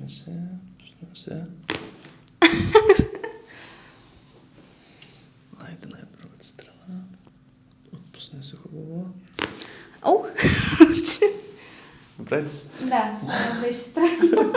Пусни се. Найде най-другата страна. Отпусни се хубаво. Ух! Добре ли си? Да, това беше странно.